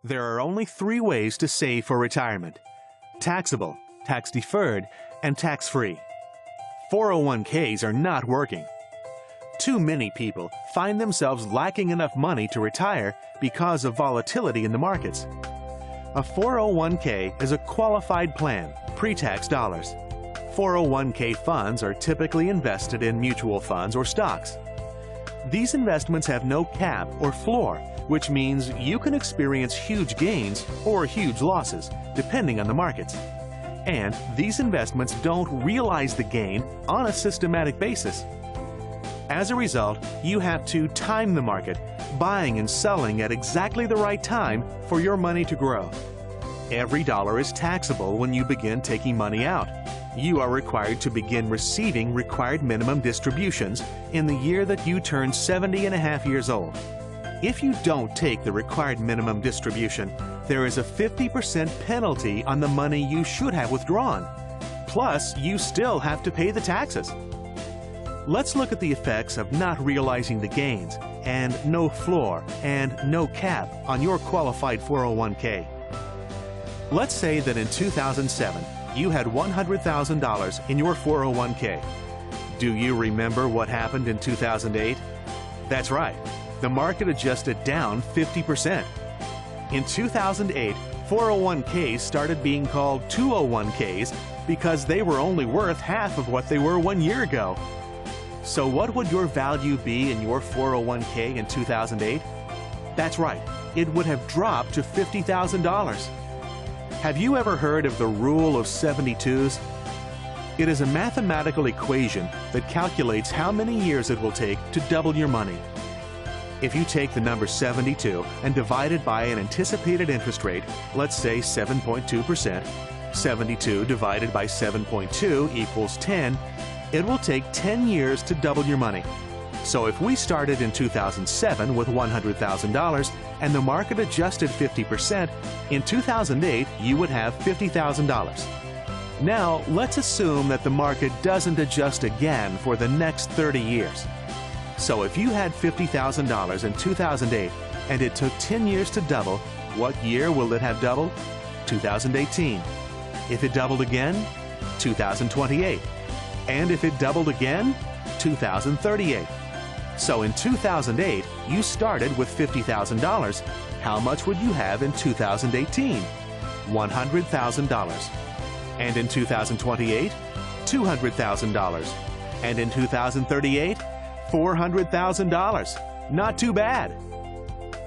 There are only three ways to save for retirement: taxable, tax-deferred, and tax-free. 401ks are not working. Too many people find themselves lacking enough money to retire because of volatility in the markets. A 401k is a qualified plan, pre-tax dollars. 401k funds are typically invested in mutual funds or stocks. These investments have no cap or floor, which means you can experience huge gains or huge losses, depending on the markets. And these investments don't realize the gain on a systematic basis. As a result, you have to time the market, buying and selling at exactly the right time for your money to grow. Every dollar is taxable when you begin taking money out. You are required to begin receiving required minimum distributions in the year that you turn 70 and a half years old. If you don't take the required minimum distribution, there is a 50% penalty on the money you should have withdrawn. Plus, you still have to pay the taxes. Let's look at the effects of not realizing the gains and no floor and no cap on your qualified 401k. Let's say that in 2007, you had $100,000 in your 401k. Do you remember what happened in 2008? That's right, the market adjusted down 50%. In 2008, 401ks started being called 201ks because they were only worth half of what they were 1 year ago. So what would your value be in your 401k in 2008? That's right, it would have dropped to $50,000. Have you ever heard of the rule of 72s? It is a mathematical equation that calculates how many years it will take to double your money. If you take the number 72 and divide it by an anticipated interest rate, let's say 7.2%, 72 divided by 7.2 equals 10, it will take 10 years to double your money. So if we started in 2007 with $100,000 and the market adjusted 50%, in 2008 you would have $50,000. Now let's assume that the market doesn't adjust again for the next 30 years. So if you had $50,000 in 2008 and it took 10 years to double, what year will it have doubled? 2018. If it doubled again, 2028. And if it doubled again, 2038. So in 2008, you started with $50,000. How much would you have in 2018? $100,000. And in 2028, $200,000. And in 2038, $400,000. Not too bad.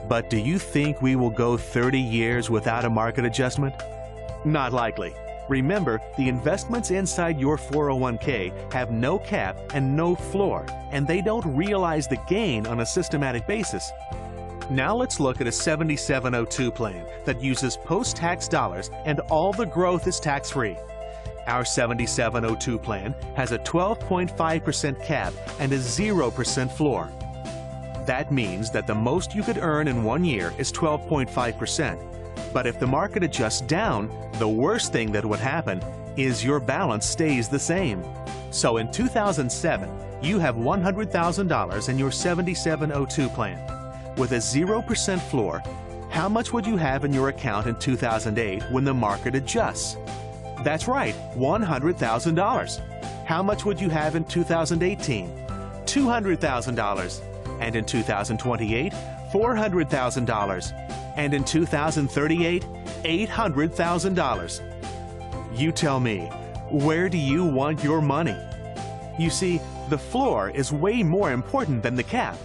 But do you think we will go 30 years without a market adjustment? Not likely. Remember, the investments inside your 401k have no cap and no floor, and they don't realize the gain on a systematic basis. Now let's look at a 7702 plan that uses post-tax dollars and all the growth is tax-free. Our 7702 plan has a 12.5% cap and a 0% floor. That means that the most you could earn in 1 year is 12.5%. But if the market adjusts down, the worst thing that would happen is your balance stays the same. So in 2007, you have $100,000 in your 7702 plan. With a 0% floor, how much would you have in your account in 2008 when the market adjusts? That's right, $100,000. How much would you have in 2018? $200,000. And in 2028, $400,000. And in 2038, $800,000. You tell me, where do you want your money? You see, the floor is way more important than the cap.